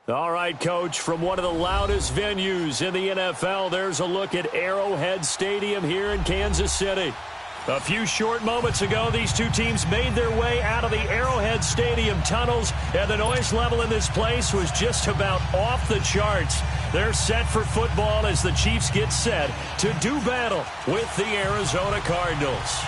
All right, Coach, from one of the loudest venues in the NFL, there's a look at Arrowhead Stadium here in Kansas City. A few short moments ago, these two teams made their way out of the Arrowhead Stadium tunnels, and the noise level in this place was just about off the charts. They're set for football as the Chiefs get set to do battle with the Arizona Cardinals.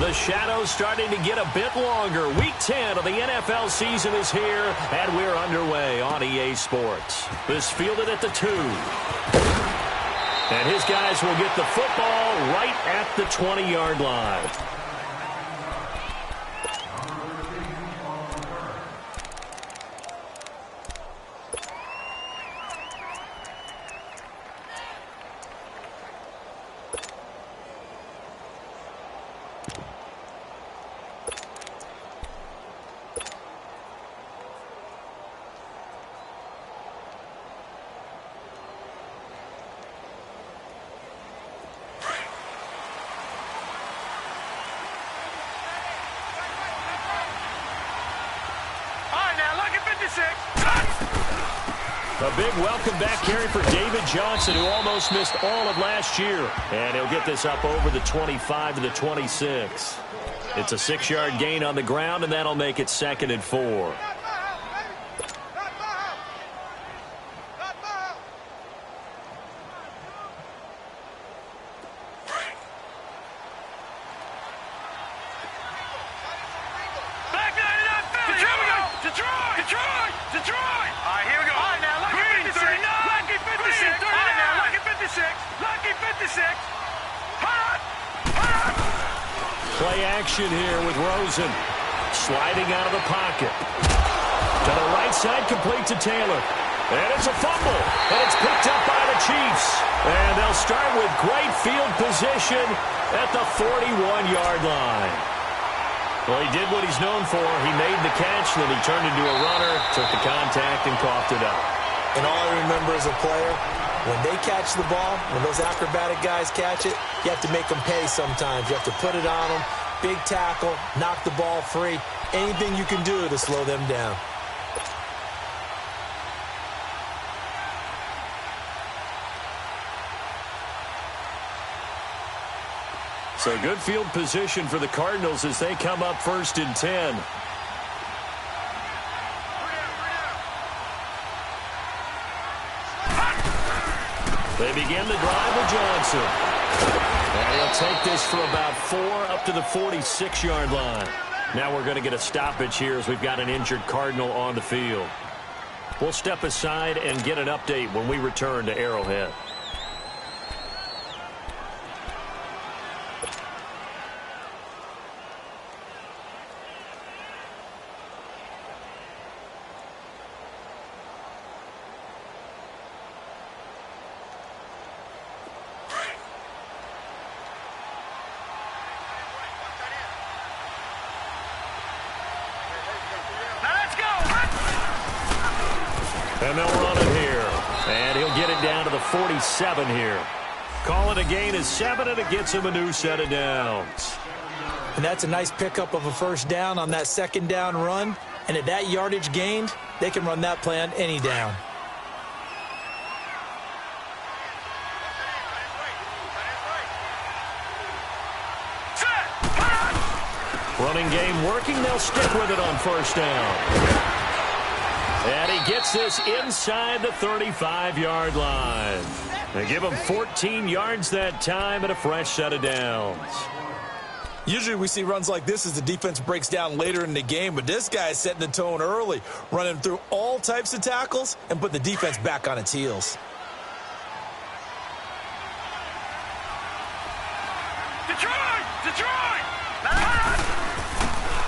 The shadow's starting to get a bit longer. Week 10 of the NFL season is here, and we're underway on EA Sports. This fielded at the 2. And his guys will get the football right at the 20-yard line. A big welcome back carry for David Johnson, who almost missed all of last year. And he'll get this up over the 25 to the 26. It's a 6-yard gain on the ground, and that'll make it 2nd and 4. Play action here with Rosen. Sliding out of the pocket. To the right side, complete to Taylor. And it's a fumble. And it's picked up by the Chiefs. And they'll start with great field position at the 41-yard line. Well, he did what he's known for. He made the catch, then he turned into a runner, took the contact, and coughed it up. And all I remember as a player, when they catch the ball, when those acrobatic guys catch it, you have to make them pay sometimes. You have to put it on them, big tackle, knock the ball free. Anything you can do to slow them down. So good field position for the Cardinals as they come up 1st and 10. They begin the drive with Johnson. And he'll take this for about 4 up to the 46-yard line. Now we're going to get a stoppage here as we've got an injured Cardinal on the field. We'll step aside and get an update when we return to Arrowhead. And they'll run it here. And he'll get it down to the 47 here. Call it a gain of 7, and it gets him a new set of downs. And that's a nice pickup of a 1st down on that 2nd down run. And at that yardage gained, they can run that play on any down. Running game working. They'll stick with it on 1st down. And he gets this inside the 35-yard line. They give him 14 yards that time and a fresh set of downs. Usually we see runs like this as the defense breaks down later in the game, but this guy is setting the tone early, running through all types of tackles and put the defense back on its heels.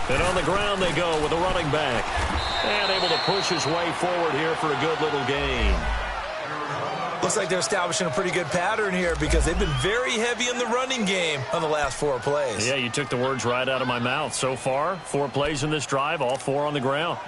And on the ground they go with a running back. And able to push his way forward here for a good little gain. Looks like they're establishing a pretty good pattern here because they've been very heavy in the running game on the last 4 plays. Yeah, you took the words right out of my mouth. So far, 4 plays in this drive, all 4 on the ground.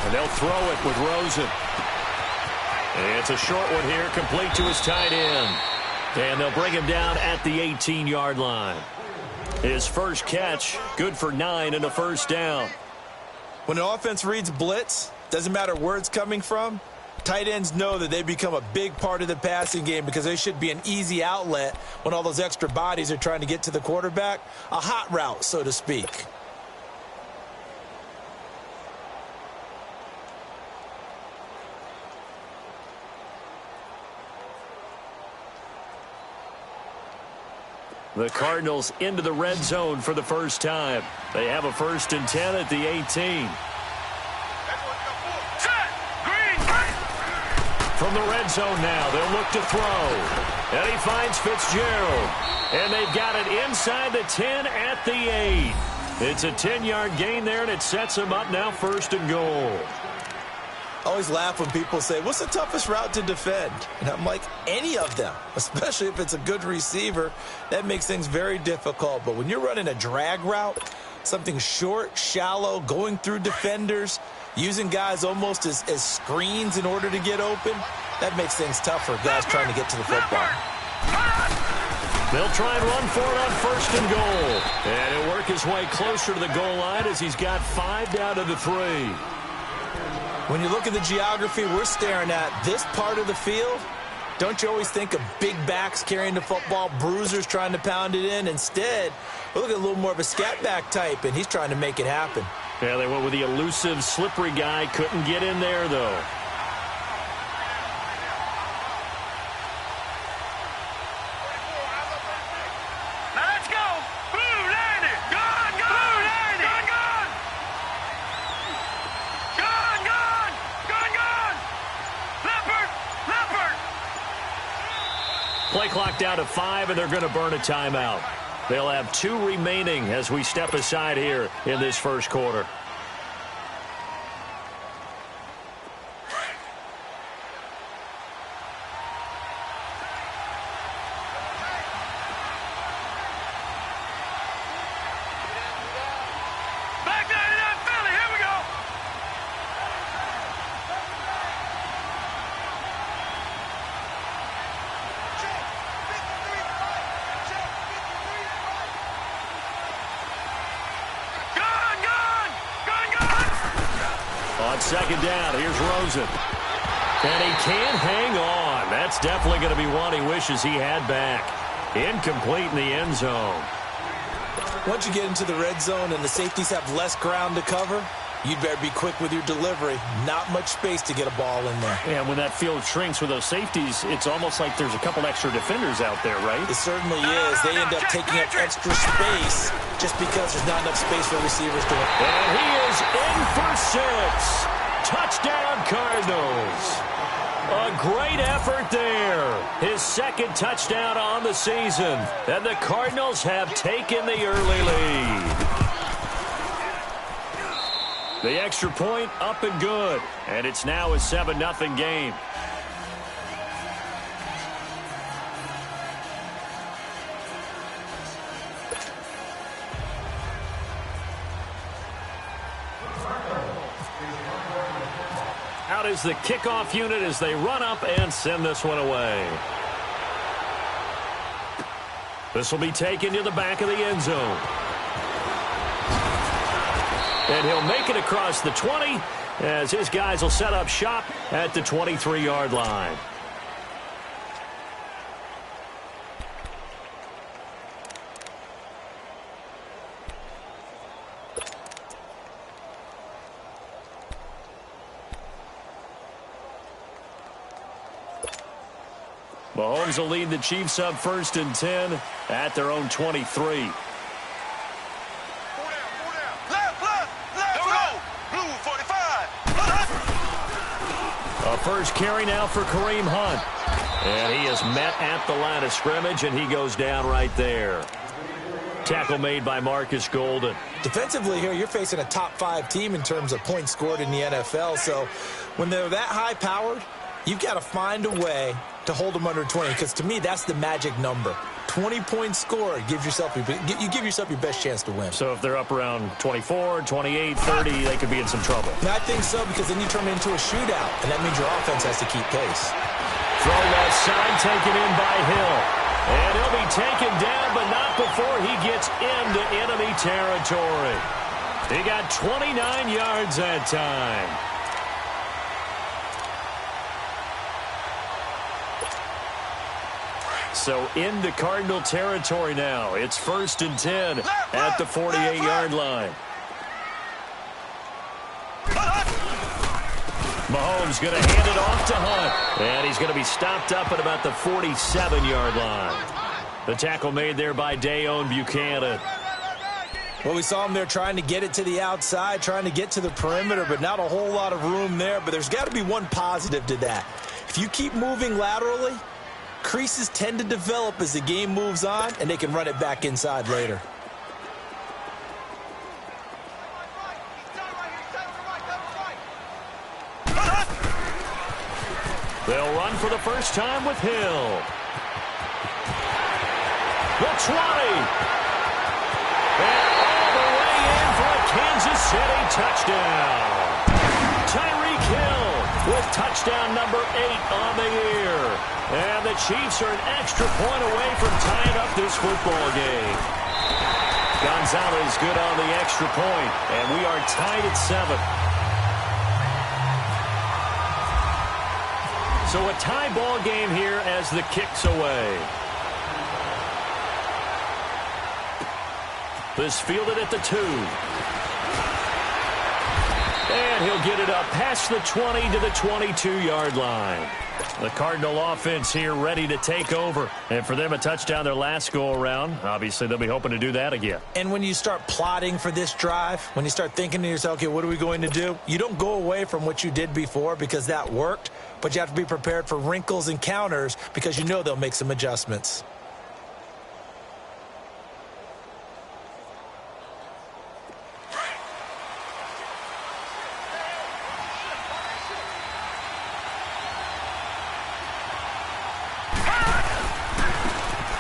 And they'll throw it with Rosen. It's a short one here, complete to his tight end. And they'll bring him down at the 18-yard line. His first catch, good for 9 and a first down. When an offense reads blitz, doesn't matter where it's coming from, tight ends know that they become a big part of the passing game because they should be an easy outlet when all those extra bodies are trying to get to the quarterback. A hot route, so to speak. The Cardinals into the red zone for the first time. They have a 1st and 10 at the 18. From the red zone now, they'll look to throw. And he finds Fitzgerald. And they've got it inside the 10 at the 8. It's a 10-yard gain there, and it sets him up now 1st and goal. I always laugh when people say, what's the toughest route to defend? And I'm like, any of them, especially if it's a good receiver. That makes things very difficult. But when you're running a drag route, something short, shallow, going through defenders, using guys almost as screens in order to get open, that makes things tough for guys trying to get to the football. They'll try and run for it on 1st and goal. And he'll work his way closer to the goal line as he's got 5 down to the 3. When you look at the geography we're staring at, this part of the field, don't you always think of big backs carrying the football, bruisers trying to pound it in? Instead, we look at a little more of a scat back type, and he's trying to make it happen. Yeah, they went with the elusive, slippery guy. Couldn't get in there, though. Play clock down to 5, and they're going to burn a timeout. They'll have 2 remaining as we step aside here in this first quarter. On 2nd down, here's Rosen. And he can't hang on. That's definitely going to be one he wishes he had back. Incomplete in the end zone. Once you get into the red zone and the safeties have less ground to cover, you'd better be quick with your delivery. Not much space to get a ball in there. And when that field shrinks with those safeties, it's almost like there's a couple extra defenders out there, right? It certainly is. They end up taking up extra space just because there's not enough space for receivers to win. And he is in for 6. Touchdown, Cardinals. A great effort there. His 2nd touchdown on the season. And the Cardinals have taken the early lead. The extra point up and good. And it's now a 7-0 game. Out is the kickoff unit as they run up and send this one away. This will be taken to the back of the end zone. And he'll make it across the 20 as his guys will set up shop at the 23-yard line. Mahomes will lead the Chiefs up 1st and 10 at their own 23. A first carry now for Kareem Hunt. And he is met at the line of scrimmage, and he goes down right there. Tackle made by Marcus Golden. Defensively here, you're facing a top-5 team in terms of points scored in the NFL. So when they're that high-powered, you've got to find a way to hold them under 20, because to me, that's the magic number. 20-point score, you give yourself your best chance to win. So if they're up around 24, 28, 30, they could be in some trouble. And I think so, because then you turn it into a shootout, and that means your offense has to keep pace. Throw left side, taken in by Hill. And he'll be taken down, but not before he gets into enemy territory. He got 29 yards that time. So into Cardinal territory now. It's 1st and 10 at the 48-yard line. Mahomes going to hand it off to Hunt. And he's going to be stopped up at about the 47-yard line. The tackle made there by Dayon Buchanan. Well, we saw him there trying to get it to the outside, trying to get to the perimeter, but not a whole lot of room there. But there's got to be one positive to that. If you keep moving laterally, creases tend to develop as the game moves on, and they can run it back inside later. They'll run for the first time with Hill. The 20. And all the way in for a Kansas City touchdown. Tyreek Hill with touchdown number 8 on the year. And the Chiefs are an extra point away from tying up this football game. Gonzalez good on the extra point, and we are tied at 7. So a tie ball game here as the kick's away. This fielded at the 2. And he'll get it up past the 20 to the 22-yard line. The Cardinal offense here ready to take over. And for them, a touchdown their last go-around. Obviously, they'll be hoping to do that again. And when you start plotting for this drive, when you start thinking to yourself, okay, what are we going to do? You don't go away from what you did before because that worked. But you have to be prepared for wrinkles and counters because you know they'll make some adjustments.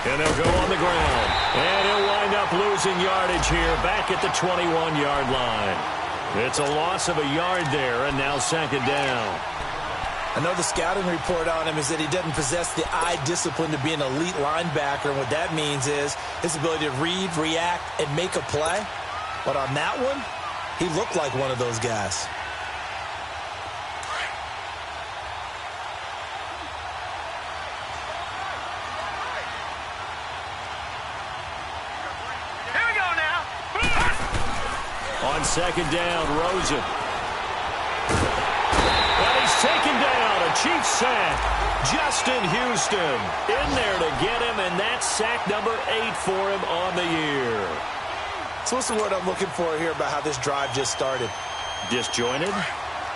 And they'll go on the ground. And he'll wind up losing yardage here back at the 21-yard line. It's a loss of a yard there, and now 2nd down. I know the scouting report on him is that he doesn't possess the eye discipline to be an elite linebacker. And what that means is his ability to read, react, and make a play. But on that one, he looked like one of those guys. Here we go now. On 2nd down, Rosen. And he's taken down. A Chiefs sack. Justin Houston in there to get him, and that's sack number 8 for him on the year. So what's the word I'm looking for here about how this drive just started? Disjointed?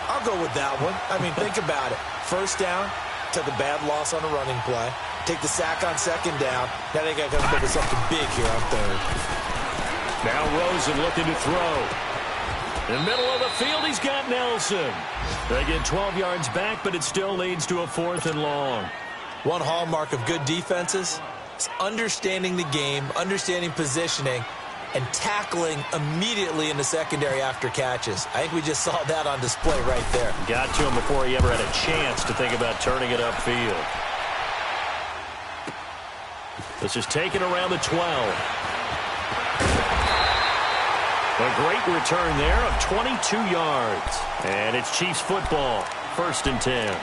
I'll go with that one. I mean, think about it. 1st down, took a bad loss on a running play. Take the sack on 2nd down. Now they got to come up with something big here on 3rd. Now Rosen looking to throw. In the middle of the field, he's got Nelson. They get 12 yards back, but it still leads to a 4th and long. One hallmark of good defenses is understanding the game, understanding positioning, and tackling immediately in the secondary after catches. I think we just saw that on display right there. Got to him before he ever had a chance to think about turning it upfield. This is taken around the 12. A great return there of 22 yards. And it's Chiefs football, 1st and 10.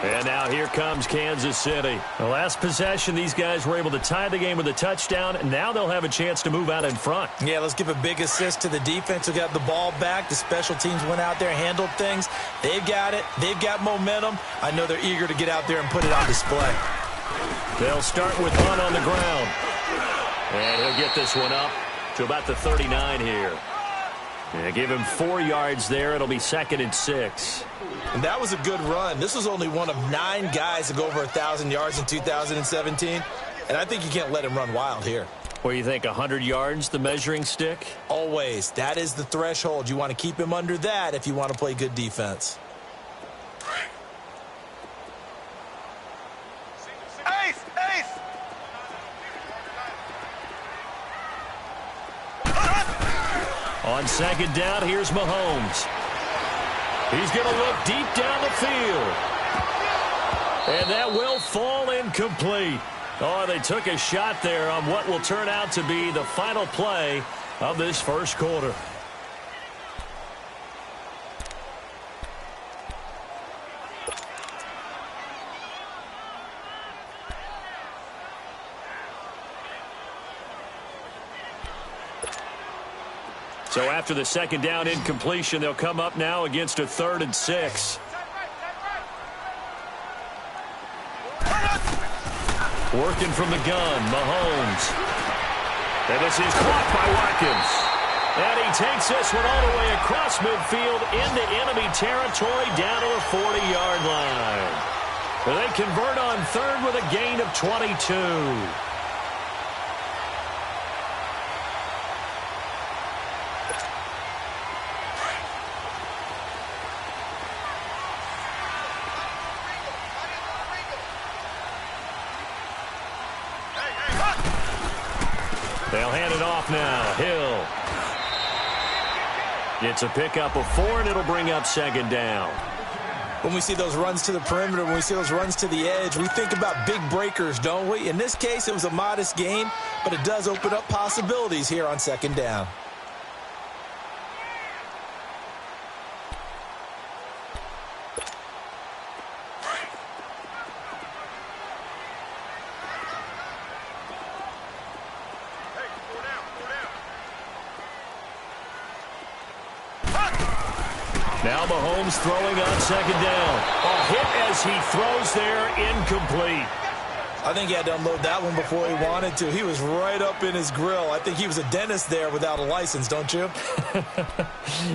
And now here comes Kansas City. The last possession, these guys were able to tie the game with a touchdown, and now they'll have a chance to move out in front. Yeah, let's give a big assist to the defense who got the ball back. The special teams went out there and handled things. They've got it. They've got momentum. I know they're eager to get out there and put it on display. They'll start with Hunt on the ground. And he'll get this one up to about the 39 here. Yeah, give him 4 yards there. It'll be 2nd and 6. And that was a good run. This was only one of 9 guys to go over 1,000 yards in 2017. And I think you can't let him run wild here. What do you think, 100 yards, the measuring stick? Always. That is the threshold. You want to keep him under that if you want to play good defense. On second down, here's Mahomes. He's going to look deep down the field. And that will fall incomplete. Oh, they took a shot there on what will turn out to be the final play of this first quarter. So after the second down incompletion, they'll come up now against a 3rd and 6. Working from the gun, Mahomes. And this is caught by Watkins. And he takes this one all the way across midfield into enemy territory down to the 40-yard line. They convert on 3rd with a gain of 22. They'll hand it off now. Hill. It's a pickup of 4, and it'll bring up second down. When we see those runs to the perimeter, when we see those runs to the edge, we think about big breakers, don't we? In this case, it was a modest gain, but it does open up possibilities here on second down. Now Mahomes throwing on second down. A hit as he throws there, incomplete. I think he had to unload that one before he wanted to. He was right up in his grill. I think he was a dentist there without a license, don't you?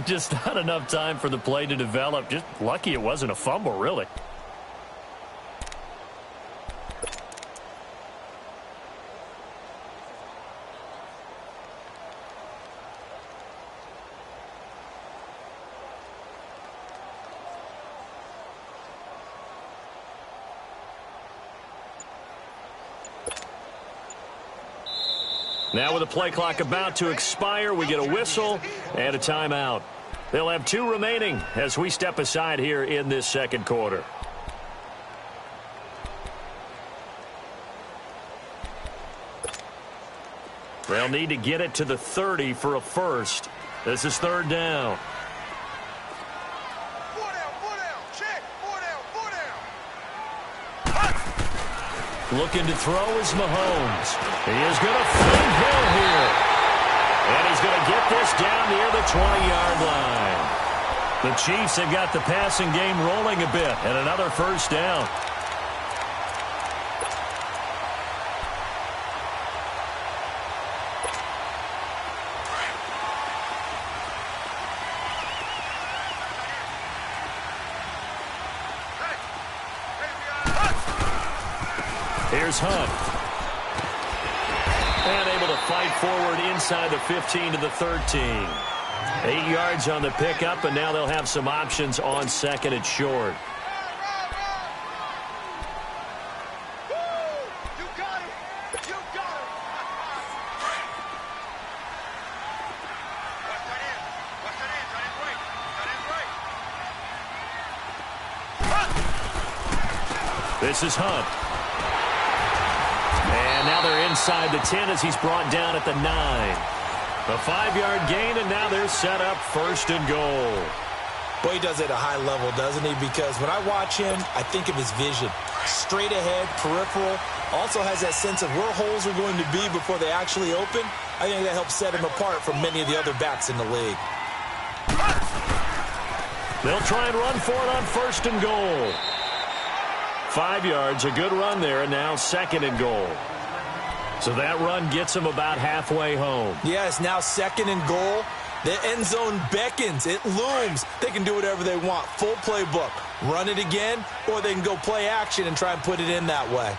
Just not enough time for the play to develop. Just lucky it wasn't a fumble, really. Now with the play clock about to expire, we get a whistle and a timeout. They'll have 2 remaining as we step aside here in this second quarter. They'll need to get it to the 30 for a first. This is 3rd down. Looking to throw is Mahomes. He is going to find Hill here. And he's going to get this down near the 20-yard line. The Chiefs have got the passing game rolling a bit, and another first down. Here's Hunt. And able to fight forward inside the 15 to the 13. 8 yards on the pickup, and now they'll have some options on second and short. This is Hunt. And now they're inside the 10 as he's brought down at the 9. A 5-yard gain, and now they're set up 1st and goal. Boy, he does it at a high level, doesn't he? Because when I watch him, I think of his vision. Straight ahead, peripheral. Also has that sense of where holes are going to be before they actually open. I think that helps set him apart from many of the other backs in the league. They'll try and run for it on 1st and goal. 5 yards, a good run there, and now 2nd and goal. So that run gets them about halfway home. Yes, now 2nd and goal. The end zone beckons. It looms. They can do whatever they want. Full playbook. Run it again, or they can go play action and try and put it in that way.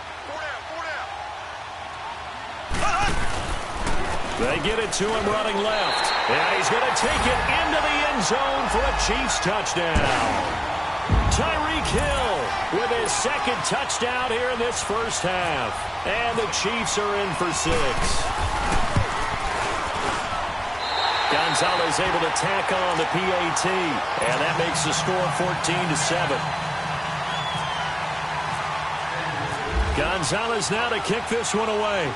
They get it to him running left. And he's going to take it into the end zone for a Chiefs touchdown. Tyreek Hill with his 2nd touchdown here in this first half. And the Chiefs are in for 6. Gonzalez able to tack on the PAT, and that makes the score 14-7. Gonzalez now to kick this one away.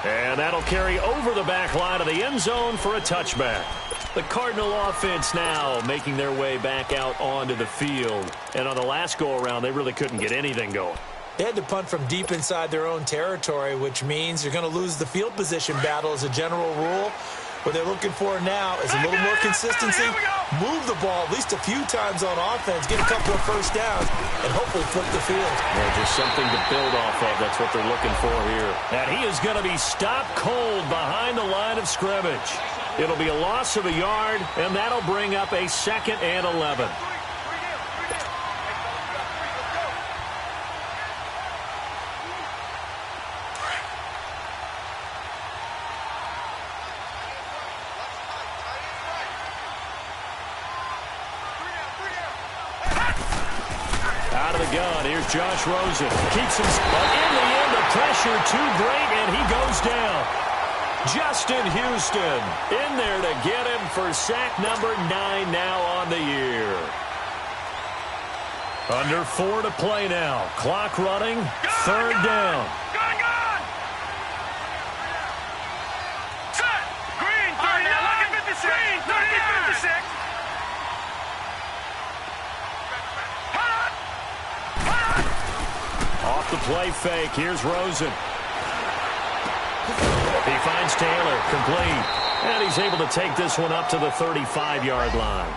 And that'll carry over the back line of the end zone for a touchback. The Cardinal offense now making their way back out onto the field. And on the last go-around, they really couldn't get anything going. They had to punt from deep inside their own territory, which means you're going to lose the field position battle as a general rule. What they're looking for now is a little more consistency, move the ball at least a few times on offense, get a couple of first downs, and hopefully flip the field. Yeah, just something to build off of. That's what they're looking for here. And he is going to be stopped cold behind the line of scrimmage. It'll be a loss of a yard, and that'll bring up a 2nd and 11. Gun. Here's Josh Rosen. Keeps him, but in the end, the pressure too great, and he goes down. Justin Houston in there to get him for sack number 9 now on the year. Under 4 to play now. Clock running. 3rd down. Set. Green, 39. 56. Green, 56. Off the play fake. Here's Rosen. He finds Taylor. Complete. And he's able to take this one up to the 35-yard line.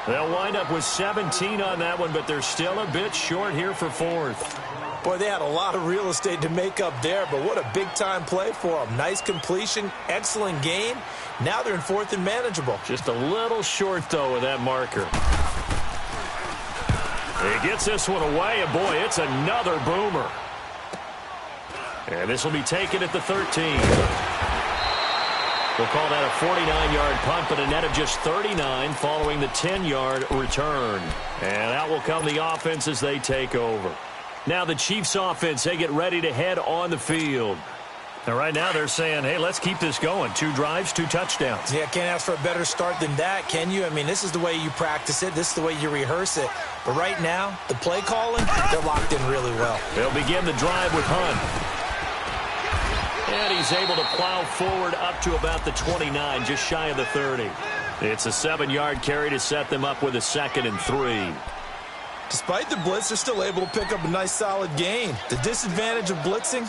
They'll wind up with 17 on that one, but they're still a bit short here for 4th. Boy, they had a lot of real estate to make up there, but what a big-time play for them. Nice completion, excellent game. Now they're in 4th and manageable. Just a little short, though, with that marker. He gets this one away, and boy, it's another boomer. And this will be taken at the 13. We'll call that a 49-yard punt, but a net of just 39 following the 10-yard return. And out will come the offense as they take over. Now the Chiefs offense, they get ready to head on the field. And right now they're saying, hey, let's keep this going. 2 drives, 2 touchdowns. Yeah, can't ask for a better start than that, can you? I mean, this is the way you practice it. This is the way you rehearse it. But right now, the play calling, they're locked in really well. They'll begin the drive with Hunt. And he's able to plow forward up to about the 29, just shy of the 30. It's a 7-yard carry to set them up with a 2nd and 3. Despite the blitz, they're still able to pick up a nice, solid gain. The disadvantage of blitzing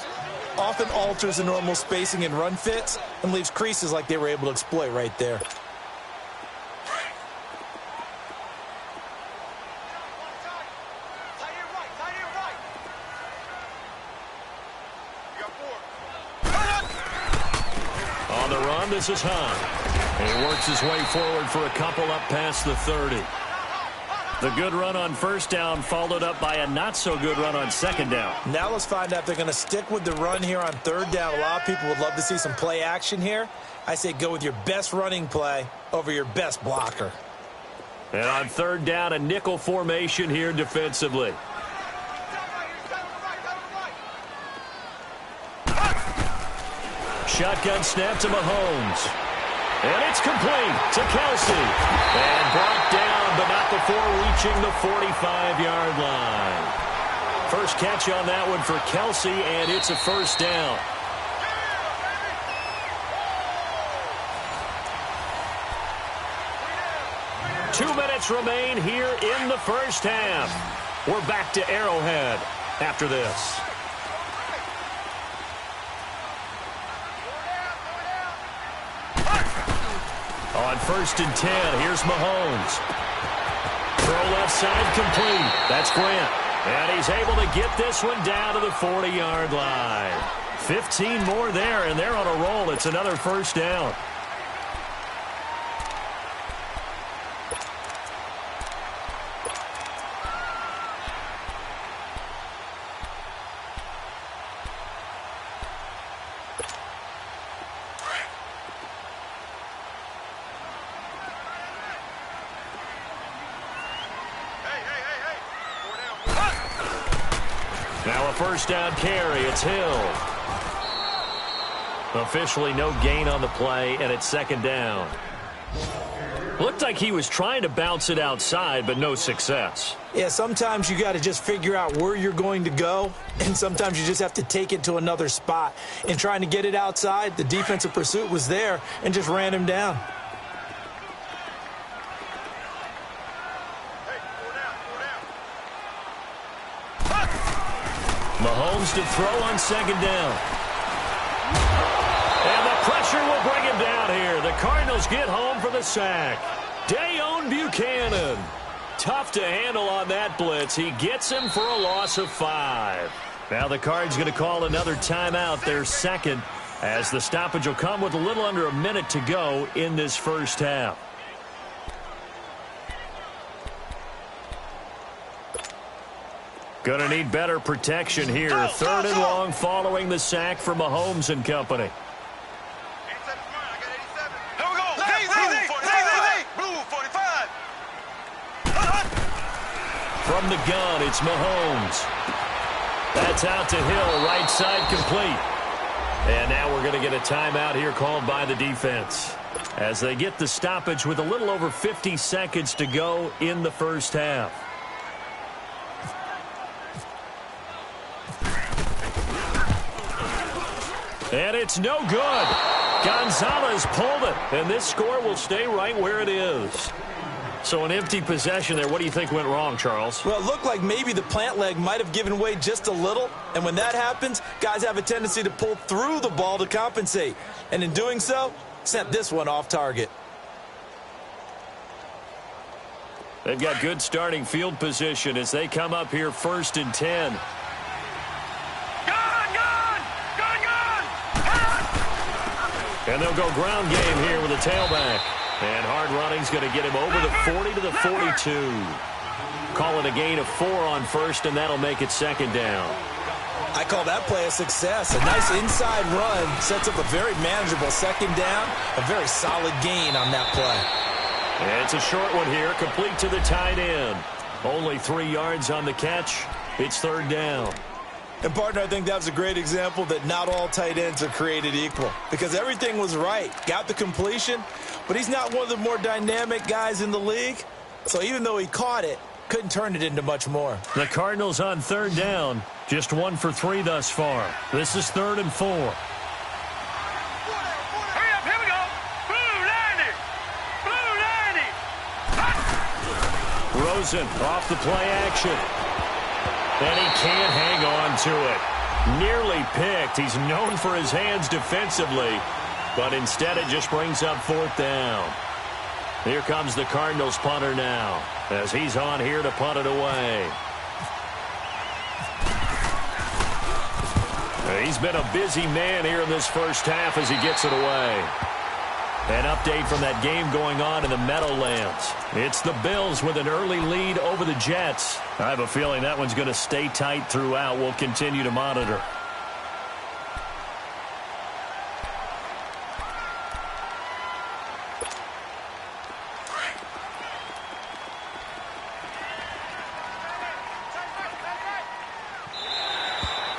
often alters the normal spacing and run fits and leaves creases like they were able to exploit right there. On the run, this is Hunt. And he works his way forward for a couple up past the 30. The good run on 1st down followed up by a not-so-good run on 2nd down. Now let's find out if they're going to stick with the run here on 3rd down. A lot of people would love to see some play action here. I say go with your best running play over your best blocker. And on 3rd down, a nickel formation here defensively. Shotgun snap to Mahomes. And it's complete to Kelsey. And brought down, but not before reaching the 45-yard line. First catch on that one for Kelsey, and it's a 1st down. Two minutes remain here in the 1st half. We're back to Arrowhead after this. On 1st and 10, here's Mahomes. Throw left side complete. That's Grant. And he's able to get this one down to the 40-yard line. 15 more there, and they're on a roll. It's another 1st down. Now a 1st down carry. It's Hill. Officially no gain on the play, and it's second down. Looked like he was trying to bounce it outside, but no success. Yeah, sometimes you got to just figure out where you're going to go, and sometimes you just have to take it to another spot. In trying to get it outside, the defensive pursuit was there and just ran him down. Mahomes to throw on second down. And the pressure will bring him down here. The Cardinals get home for the sack. Dayon Buchanan. Tough to handle on that blitz. He gets him for a loss of 5. Now the Cards going to call another timeout, their second, as the stoppage will come with a little under a minute to go in this first half. Going to need better protection here. Third and long following the sack from Mahomes and company. From the gun, it's Mahomes. That's out to Hill, right side complete. And now we're going to get a timeout here called by the defense as they get the stoppage with a little over 50 seconds to go in the first half. And it's no good. Gonzalez pulled it, and this score will stay right where it is. So an empty possession there. What do you think went wrong, Charles? Well, it looked like maybe the plant leg might have given way just a little. And when that happens, guys have a tendency to pull through the ball to compensate. And in doing so, sent this one off target. They've got good starting field position as they come up here 1st and 10. And they'll go ground game here with a tailback. And hard running's going to get him over the 40 to the 42. Call it a gain of 4 on first, and that'll make it second down. I call that play a success. A nice inside run sets up a very manageable second down. A very solid gain on that play. And it's a short one here, complete to the tight end. Only 3 yards on the catch. It's third down. And, partner, I think that was a great example that not all tight ends are created equal. Because everything was right. Got the completion, but he's not one of the more dynamic guys in the league. So even though he caught it, couldn't turn it into much more. The Cardinals on third down. Just 1 for 3 thus far. This is 3rd and 4. Hurry up, here we go. Blue 90. Blue 90. Rosen off the play action. And he can't hang on to it. Nearly picked. He's known for his hands defensively, but instead it just brings up 4th down. Here comes the Cardinals punter now as he's on here to punt it away. He's been a busy man here in this first half as he gets it away. An update from that game going on in the Meadowlands. It's the Bills with an early lead over the Jets. I have a feeling that one's going to stay tight throughout. We'll continue to monitor.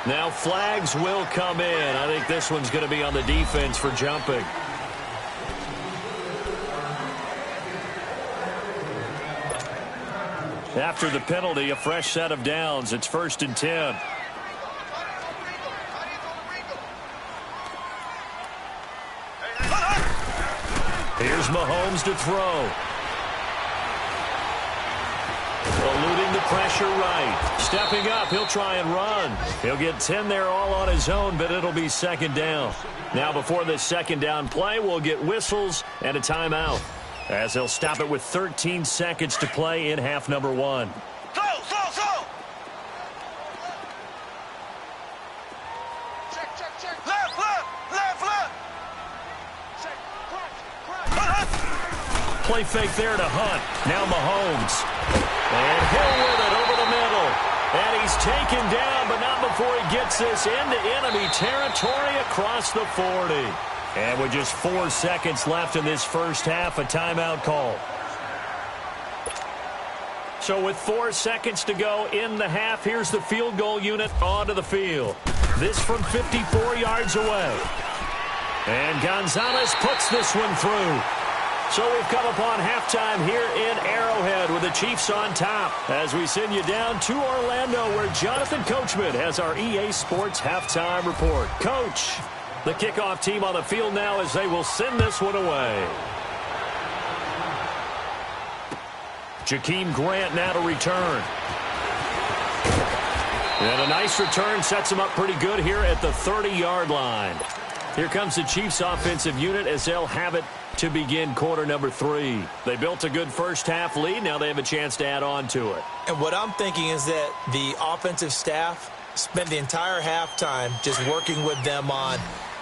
Now flags will come in. I think this one's going to be on the defense for jumping. After the penalty, a fresh set of downs. It's 1st and 10. Here's Mahomes to throw. Eluding the pressure right. Stepping up, he'll try and run. He'll get 10 there all on his own, but it'll be second down. Now before this second down play, we'll get whistles and a timeout, as they'll stop it with 13 seconds to play in half number 1. Slow. Check. Left. Check. Play fake there to Hunt. Now Mahomes. And Hill with it over the middle. And he's taken down, but not before he gets this into enemy territory across the 40. And with just 4 seconds left in this first half, a timeout call. So with 4 seconds to go in the half, here's the field goal unit onto the field. This from 54 yards away. And Gonzalez puts this one through. So we've come upon halftime here in Arrowhead with the Chiefs on top as we send you down to Orlando where Jonathan Coachman has our EA Sports halftime report. Coach, the kickoff team on the field now as they will send this one away. Jakeem Grant now to return. And a nice return sets him up pretty good here at the 30-yard line. Here comes the Chiefs offensive unit as they'll have it to begin quarter number 3. They built a good first half lead. Now they have a chance to add on to it. And what I'm thinking is that the offensive staff spent the entire halftime just working with them on,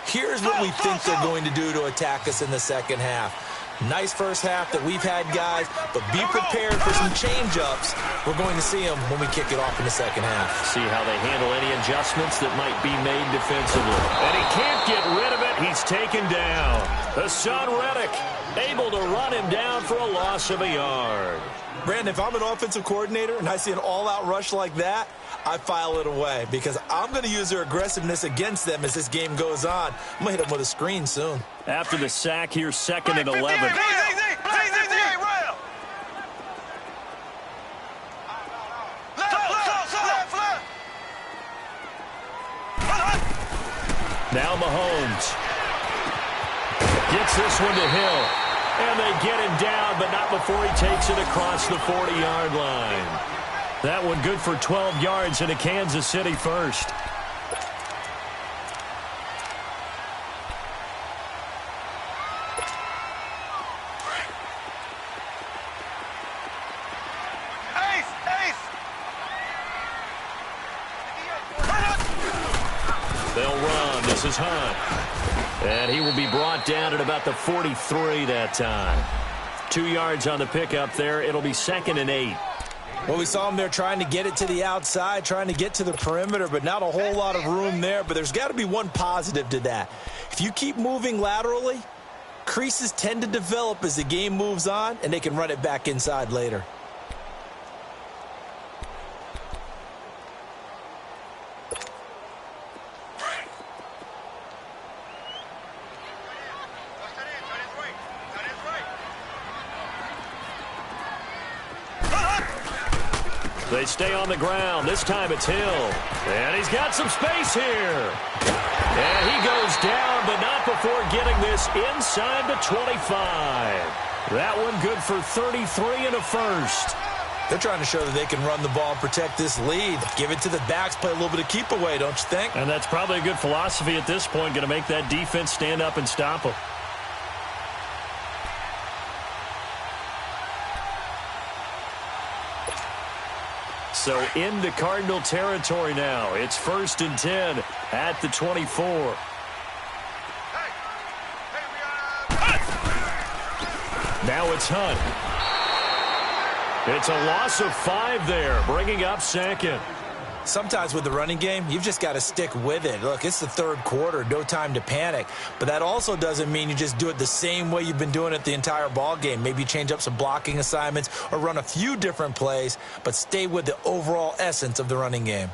here's what we think they're going to do to attack us in the second half. Nice first half that we've had, guys, but be prepared for some change-ups. We're going to see them when we kick it off in the second half. See how they handle any adjustments that might be made defensively. And he can't get rid of it. He's taken down. Hassan Reddick able to run him down for a loss of a yard. Brandon, if I'm an offensive coordinator and I see an all-out rush like that, I file it away because I'm going to use their aggressiveness against them as this game goes on. I'm going to hit them with a screen soon. After the sack here, 2nd and 11. Now Mahomes gets this one to Hill. And they get him down, but not before he takes it across the 40-yard line. That one good for 12 yards into Kansas City first. They'll run. This is Hunt. And he will be brought down at about the 43 that time. 2 yards on the pickup there. It'll be 2nd and 8. Well, we saw him there trying to get it to the outside, trying to get to the perimeter, but not a whole lot of room there. But there's got to be one positive to that. If you keep moving laterally, creases tend to develop as the game moves on, and they can run it back inside later. They stay on the ground. This time it's Hill. And he's got some space here. And he goes down, but not before getting this inside the 25. That one good for 33 and a first. They're trying to show that they can run the ball and protect this lead. Give it to the backs, play a little bit of keep away, don't you think? And that's probably a good philosophy at this point, going to make that defense stand up and stop them. So into Cardinal territory now. It's 1st and 10 at the 24. Now it's Hunt. It's a loss of 5 there, bringing up 2nd. Sometimes with the running game, you've just got to stick with it. Look, it's the 3rd quarter, no time to panic. But that also doesn't mean you just do it the same way you've been doing it the entire ball game. Maybe change up some blocking assignments or run a few different plays, but stay with the overall essence of the running game.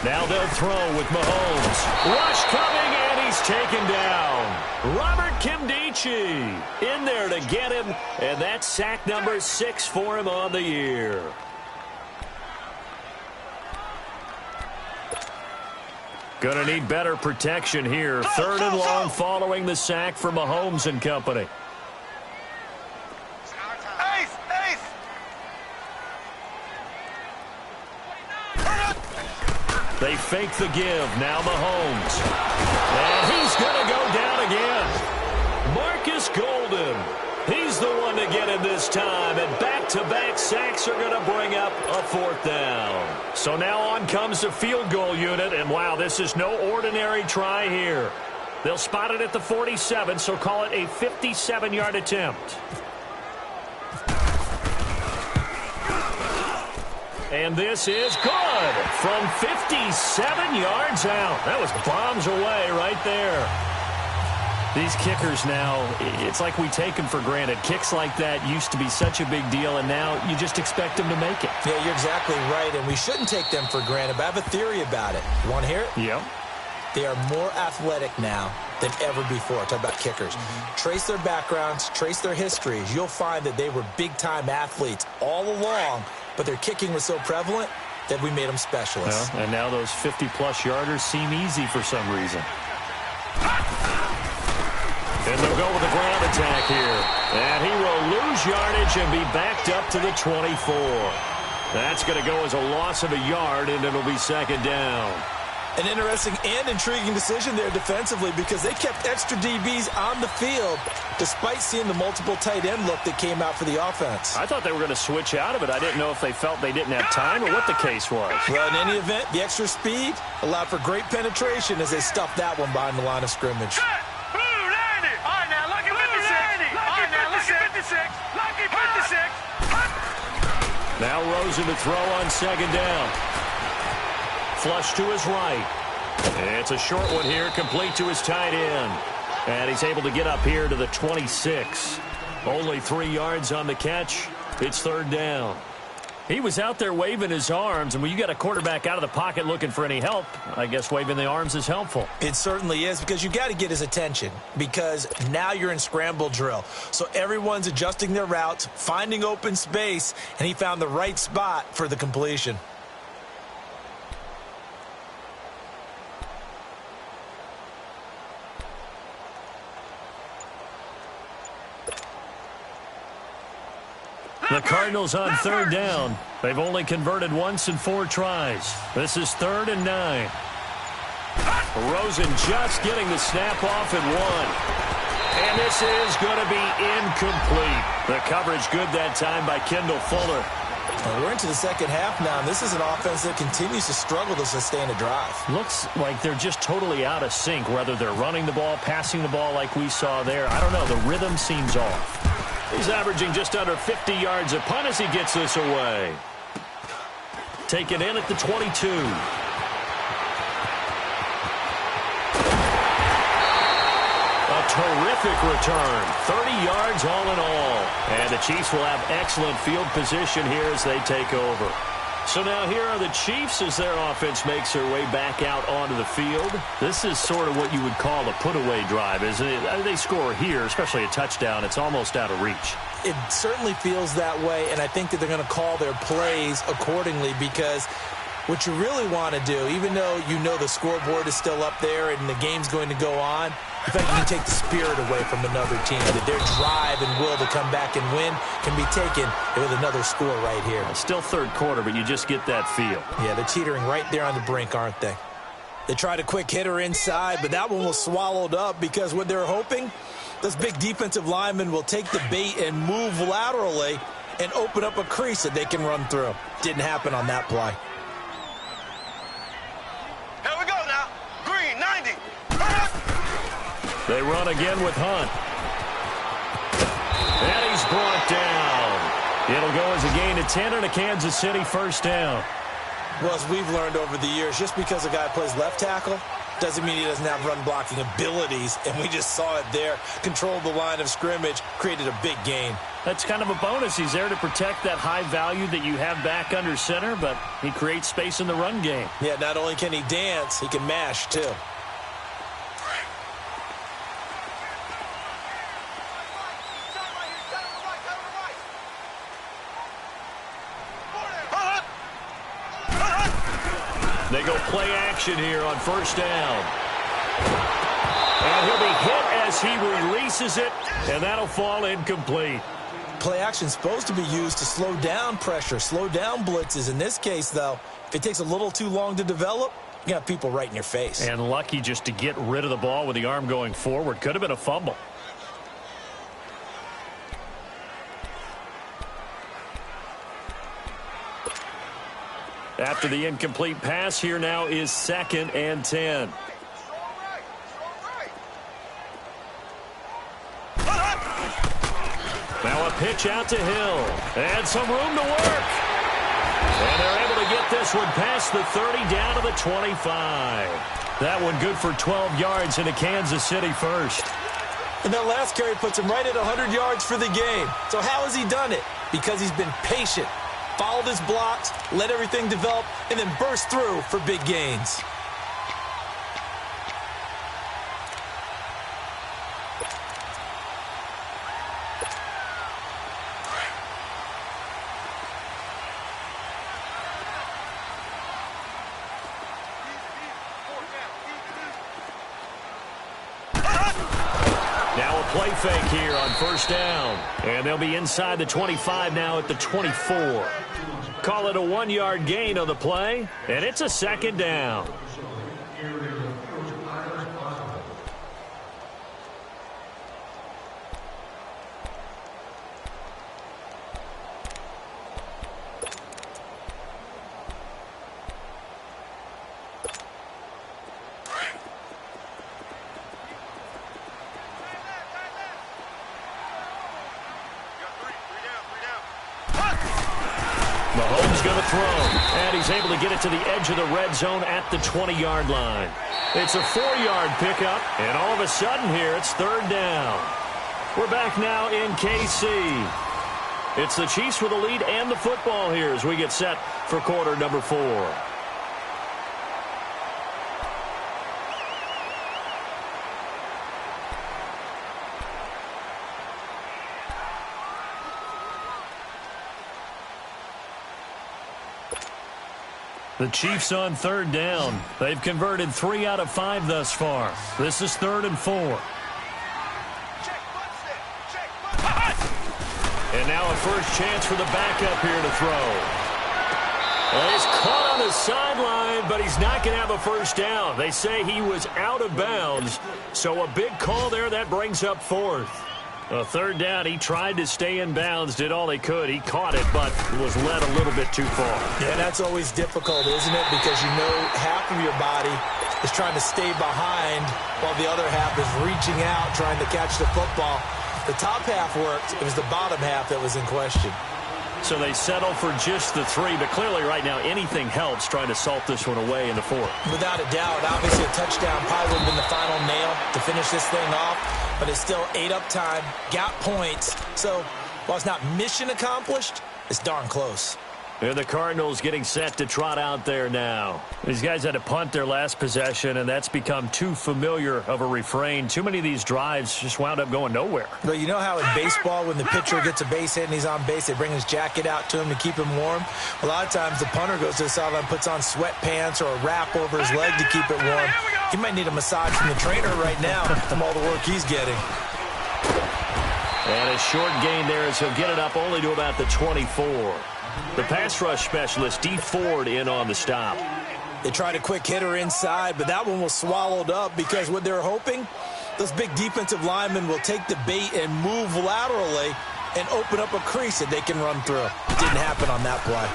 Now they'll throw with Mahomes. Rush coming, and he's taken down. Robert Nkemdiche in there to get him, and that's sack number 6 for him on the year. Going to need better protection here. 3rd and long following the sack for Mahomes and company. They fake the give. Now Mahomes. And he's going to go down again. Marcus Golden. He's the one to get him this time. And back-to-back sacks are going to bring up a 4th down. So now on comes the field goal unit. And, wow, this is no ordinary try here. They'll spot it at the 47, so call it a 57-yard attempt. And this is good from 57 yards out. That was bombs away right there. These kickers now, it's like we take them for granted. Kicks like that used to be such a big deal, and now you just expect them to make it. Yeah, you're exactly right, and we shouldn't take them for granted, but I have a theory about it. You want to hear it? Yep. They are more athletic now than ever before. Talk about kickers. Trace their backgrounds, trace their histories. You'll find that they were big-time athletes all along, but their kicking was so prevalent that we made them specialists. Well, and now those 50-plus yarders seem easy for some reason. And they'll go with a ground attack here. And he will lose yardage and be backed up to the 24. That's going to go as a loss of a yard, and it'll be second down. An interesting and intriguing decision there defensively because they kept extra DBs on the field despite seeing the multiple tight end look that came out for the offense. I thought they were going to switch out of it. I didn't know if they felt they didn't have time or what the case was. Well, in any event, the extra speed allowed for great penetration as they stuffed that one behind the line of scrimmage. Now Rosen to throw on second down. Flush to his right. It's a short one here, complete to his tight end. And he's able to get up here to the 26. Only 3 yards on the catch. It's third down. He was out there waving his arms, and when you got a quarterback out of the pocket looking for any help, I guess waving the arms is helpful. It certainly is, because you got to get his attention, because now you're in scramble drill. So everyone's adjusting their routes, finding open space, and he found the right spot for the completion. The Cardinals on third down. They've only converted once in 4 tries. This is 3rd and 9. Rosen just getting the snap off at 1. And this is going to be incomplete. The coverage good that time by Kendall Fuller. Well, we're into the second half now, and this is an offense that continues to struggle to sustain a drive. Looks like they're just totally out of sync, whether they're running the ball, passing the ball like we saw there. I don't know. The rhythm seems off. He's averaging just under 50 yards a punt as he gets this away. Taken in at the 22. A terrific return. 30 yards all in all. And the Chiefs will have excellent field position here as they take over. So now here are the Chiefs as their offense makes their way back out onto the field. This is sort of what you would call a put-away drive, isn't it? They score here, especially a touchdown. It's almost out of reach. It certainly feels that way, and I think that they're going to call their plays accordingly because what you really want to do, even though you know the scoreboard is still up there and the game's going to go on, in fact, you can take the spirit away from another team, that their drive and will to come back and win can be taken with another score right here. It's still third quarter, but you just get that feel. Yeah, they're teetering right there on the brink, aren't they? They tried a quick hitter inside, but that one was swallowed up because what they're hoping, this big defensive lineman will take the bait and move laterally and open up a crease that they can run through. Didn't happen on that play. Here we go now. Green, 90. They run again with Hunt. And he's brought down. It'll go as a gain of 10 and a Kansas City first down. Well, as we've learned over the years, just because a guy plays left tackle doesn't mean he doesn't have run-blocking abilities, and we just saw it there. Controlled the line of scrimmage, created a big gain. That's kind of a bonus. He's there to protect that high value that you have back under center, but he creates space in the run game. Yeah, not only can he dance, he can mash, too. They go play action here on first down. And he'll be hit as he releases it, and that'll fall incomplete. Play action is supposed to be used to slow down pressure, slow down blitzes. In this case, though, if it takes a little too long to develop, you got people right in your face. And lucky just to get rid of the ball with the arm going forward. Could have been a fumble. After the incomplete pass, here now is 2nd and 10. Now a pitch out to Hill. And some room to work. And they're able to get this one past the 30 down to the 25. That one good for 12 yards into Kansas City first. And that last carry puts him right at 100 yards for the game. So how has he done it? Because he's been patient, followed his blocks, let everything develop, and then burst through for big gains. Play fake here on first down. And they'll be inside the 25 now at the 24. Call it a 1-yard gain on the play, and it's a second down. Mahomes going to throw, and he's able to get it to the edge of the red zone at the 20-yard line. It's a 4-yard pickup, and all of a sudden here it's third down. We're back now in KC. It's the Chiefs with the lead and the football here as we get set for quarter number 4. The Chiefs on third down. They've converted 3 out of 5 thus far. This is 3rd and 4. And now a first chance for the backup here to throw. Well, he's caught on the sideline, but he's not going to have a first down. They say he was out of bounds. So a big call there that brings up 4th. A third down, he tried to stay in bounds, did all he could. He caught it, but was led a little bit too far. Yeah, that's always difficult, isn't it? Because you know half of your body is trying to stay behind while the other half is reaching out, trying to catch the football. The top half worked. It was the bottom half that was in question. So they settle for just the 3, but clearly right now anything helps trying to salt this one away in the 4th. Without a doubt, obviously a touchdown probably would have been the final nail to finish this thing off, but it's still 8 up time, got points. So while it's not mission accomplished, it's darn close. And the Cardinals getting set to trot out there now. These guys had to punt their last possession, and that's become too familiar of a refrain. Too many of these drives just wound up going nowhere. But you know how in baseball, when the pitcher gets a base hit and he's on base, they bring his jacket out to him to keep him warm? A lot of times the punter goes to the sideline, puts on sweatpants or a wrap over his leg to keep it warm. He might need a massage from the trainer right now from all the work he's getting. And a short gain there as he'll get it up only to about the 24. The pass rush specialist, Dee Ford, in on the stop. They tried a quick hitter inside, but that one was swallowed up because what they're hoping, those big defensive linemen will take the bait and move laterally and open up a crease that they can run through. It didn't happen on that play.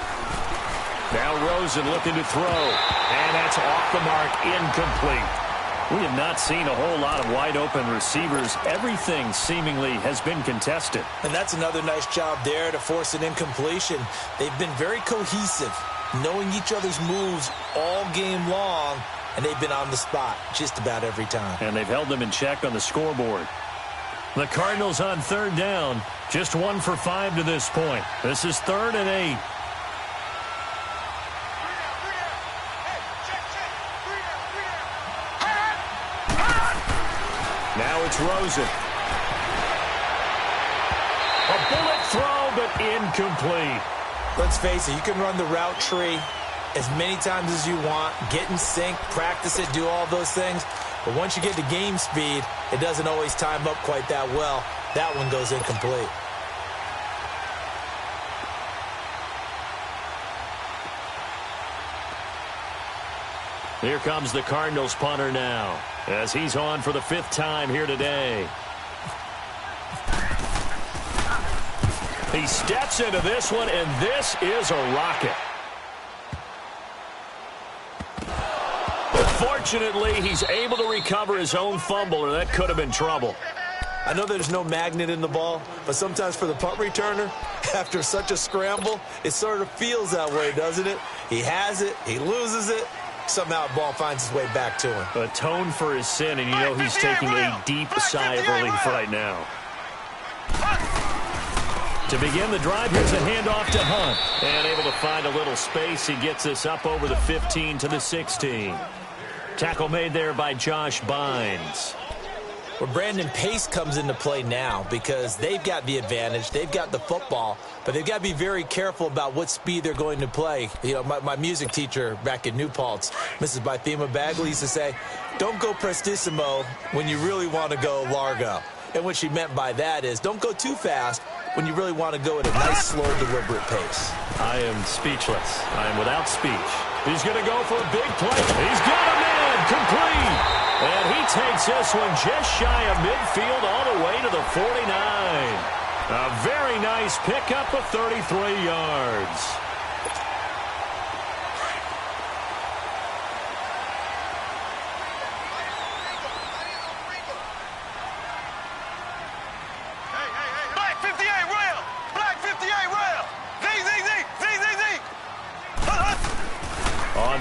Now Rosen looking to throw, and that's off the mark, incomplete. We have not seen a whole lot of wide-open receivers. Everything seemingly has been contested. And that's another nice job there to force an incompletion. They've been very cohesive, knowing each other's moves all game long, and they've been on the spot just about every time. And they've held them in check on the scoreboard. The Cardinals on third down, just 1 for 5 to this point. This is 3rd and 8. Now it's Rosen. A bullet throw, but incomplete. Let's face it, you can run the route tree as many times as you want, get in sync, practice it, do all those things. But once you get to game speed, it doesn't always time up quite that well. That one goes incomplete. Here comes the Cardinals punter now, as he's on for the 5th time here today. He steps into this one, and this is a rocket. Fortunately, he's able to recover his own fumble, or that could have been trouble. I know there's no magnet in the ball, but sometimes for the punt returner, after such a scramble, it sort of feels that way, doesn't it? He has it, he loses it, somehow the ball finds its way back to him. Atone for his sin, and you know he's taking a deep sigh of relief right now. To begin the drive, here's a handoff to Hunt. And able to find a little space. He gets us up over the 15 to the 16. Tackle made there by Josh Bynes. Well, Brandon, pace comes into play now because they've got the advantage. They've got the football, but they've got to be very careful about what speed they're going to play. You know, my music teacher back in New Paltz, Mrs. Bythema Bagley, used to say, don't go prestissimo when you really want to go largo. And what she meant by that is don't go too fast when you really want to go at a nice, slow, deliberate pace. I am speechless. I am without speech. He's going to go for a big play. He's got a man complete. And he takes this one just shy of midfield all the way to the 49. A very nice pickup of 33 yards.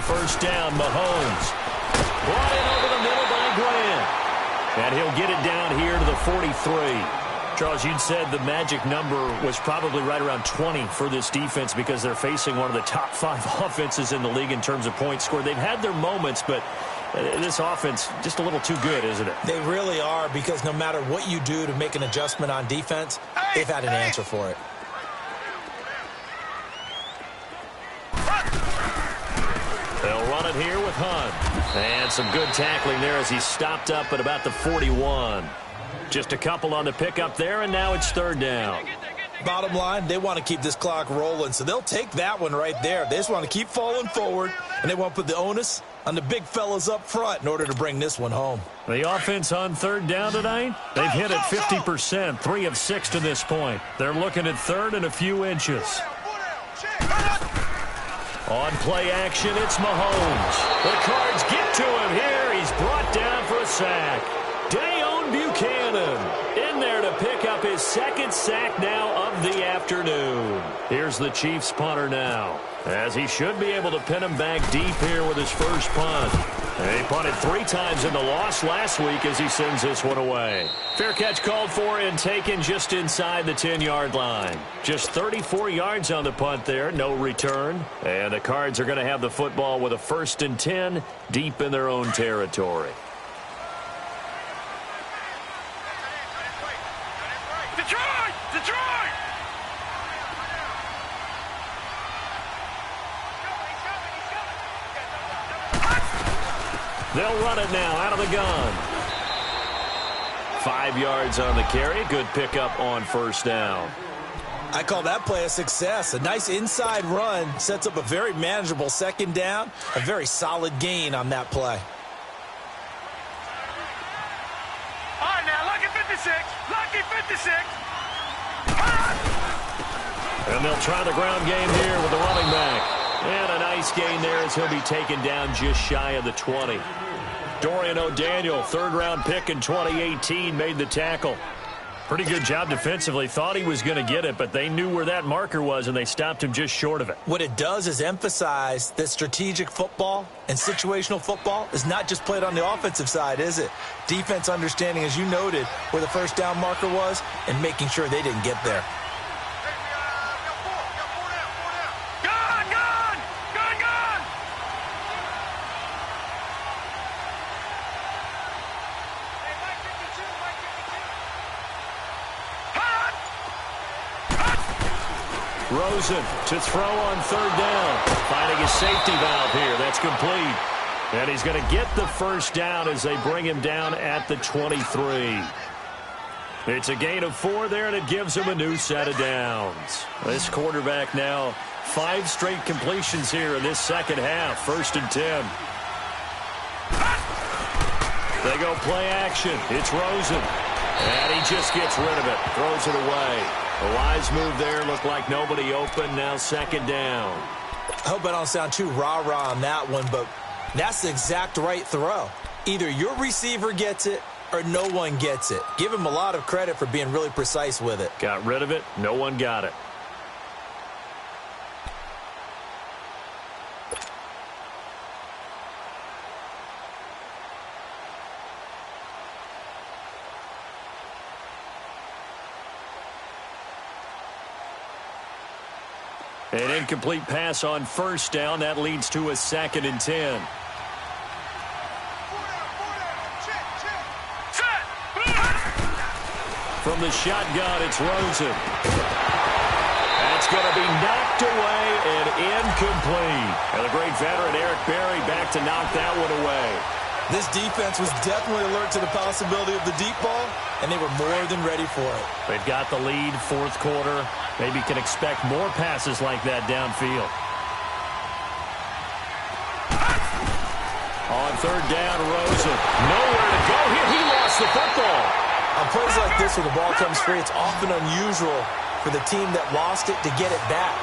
First down, Mahomes. Brought in over the middle by Grant. And he'll get it down here to the 43. Charles, you'd said the magic number was probably right around 20 for this defense because they're facing one of the top 5 offenses in the league in terms of points scored. They've had their moments, but this offense just a little too good, isn't it? They really are, because no matter what you do to make an adjustment on defense, they've had an answer for it. They'll run it here with Hunt. And some good tackling there as he stopped up at about the 41. Just a couple on the pickup there, and now it's third down. Bottom line, they want to keep this clock rolling, so they'll take that one right there. They just want to keep falling forward, and they want to put the onus on the big fellas up front in order to bring this one home. The offense on third down tonight, they've hit it 50%, 3 of 6 to this point. They're looking at third and a few inches. On play action, it's Mahomes. The Cards get to him here. He's brought down for a sack. Dayon Buchanan in there to pick up his second sack now of the afternoon. Here's the Chiefs punter now, as he should be able to pin him back deep here with his first punt. He punted 3 times in the loss last week as he sends this one away. Fair catch called for and taken just inside the 10-yard line. Just 34 yards on the punt there, no return. And the Cards are going to have the football with a 1st and 10 deep in their own territory. Detroit! Detroit! They'll run it now out of the gun. 5 yards on the carry. Good pickup on first down. I call that play a success. A nice inside run sets up a very manageable second down. A very solid gain on that play. All right, now, lucky 56. Lucky 56. And they'll try the ground game here with the running back. And a nice gain there as he'll be taken down just shy of the 20. Dorian O'Daniel, 3rd-round pick in 2018, made the tackle. Pretty good job defensively. Thought he was going to get it, but they knew where that marker was, and they stopped him just short of it. What it does is emphasize that strategic football and situational football is not just played on the offensive side, is it? Defense understanding, as you noted, where the first down marker was and making sure they didn't get there. Rosen to throw on 3rd down. Finding a safety valve here. That's complete. And he's going to get the first down as they bring him down at the 23. It's a gain of 4 there, and it gives him a new set of downs. This quarterback now 5 straight completions here in this second half. 1st and 10. They go play action. It's Rosen. And he just gets rid of it. Throws it away. A wise move there. Looked like nobody open. Now 2nd down. I hope I don't sound too rah-rah on that one, but that's the exact right throw. Either your receiver gets it or no one gets it. Give him a lot of credit for being really precise with it. Got rid of it. No one got it. An incomplete pass on first down. That leads to a 2nd and 10. From the shotgun, it's Rosen. That's going to be knocked away and incomplete. And the great veteran Eric Berry back to knock that one away. This defense was definitely alert to the possibility of the deep ball, and they were more than ready for it. They've got the lead, 4th quarter. Maybe can expect more passes like that downfield. On 3rd down, Rosen. Nowhere to go here. He lost the football. On plays like this where the ball comes free, it's often unusual for the team that lost it to get it back.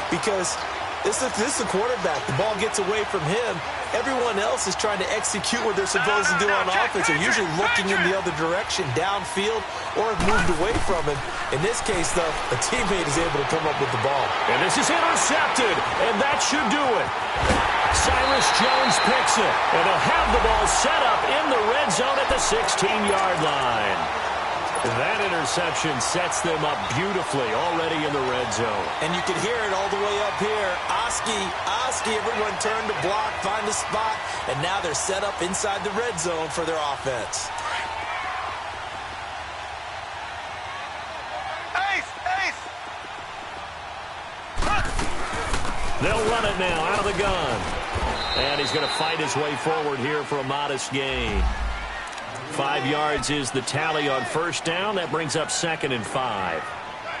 Because this is the quarterback. The ball gets away from him. Everyone else is trying to execute what they're supposed to do on offense. They're usually looking in the other direction, downfield, or have moved away from him. In this case, though, a teammate is able to come up with the ball. And this is intercepted, and that should do it. Cyrus Jones picks it, and they'll have the ball set up in the red zone at the 16-yard line. That interception sets them up beautifully already in the red zone. And you can hear it all the way up here. Oski, everyone turned to block, find a spot, and now they're set up inside the red zone for their offense. They'll run it now out of the gun. And he's going to fight his way forward here for a modest gain. 5 yards is the tally on first down. That brings up 2nd and 5.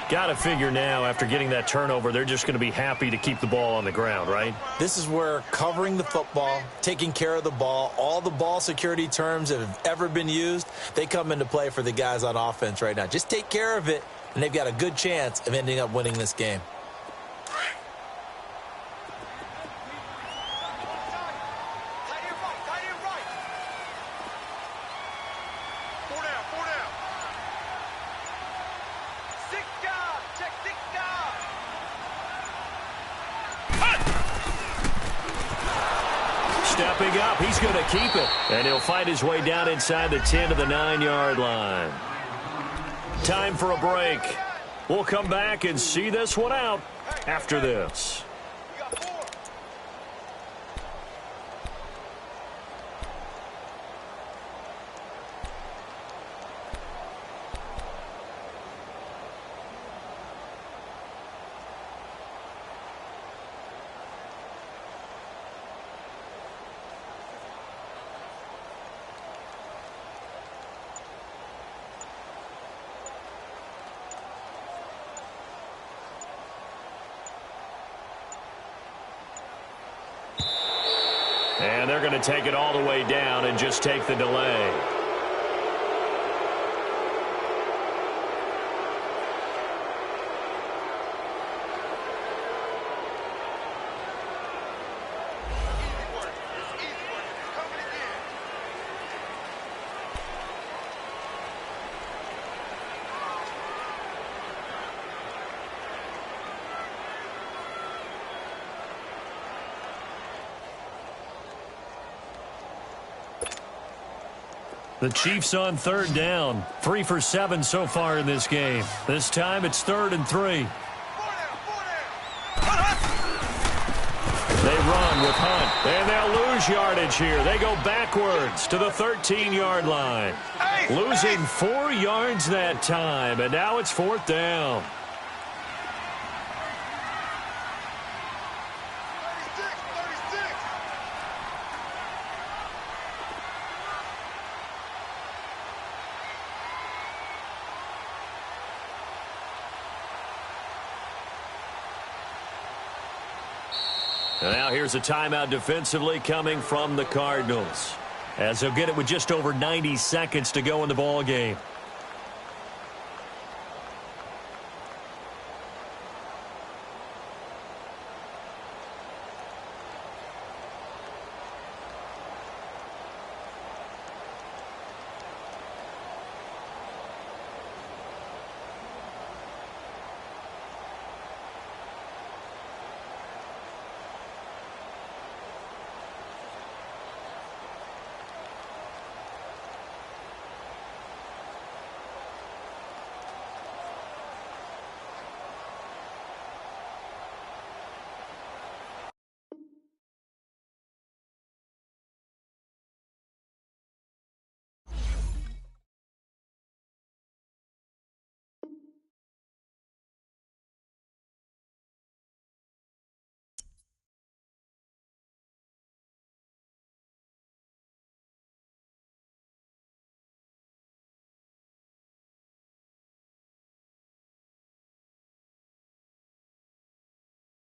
Got to figure now, after getting that turnover, they're just going to be happy to keep the ball on the ground, right? This is where covering the football, taking care of the ball, all the ball security terms that have ever been used, they come into play for the guys on offense right now. Just take care of it, and they've got a good chance of ending up winning this game. Stepping up, he's going to keep it. And he'll fight his way down inside the 10 to the 9-yard line. Time for a break. We'll come back and see this one out after this. And they're going to take it all the way down and just take the delay. The Chiefs on 3rd down. 3 for 7 so far in this game. This time it's 3rd and 3. They run with Hunt, and they'll lose yardage here. They go backwards to the 13-yard line. Losing 4 yards that time, and now it's 4th down. And now here's a timeout defensively coming from the Cardinals, as they'll get it with just over 90 seconds to go in the ball game.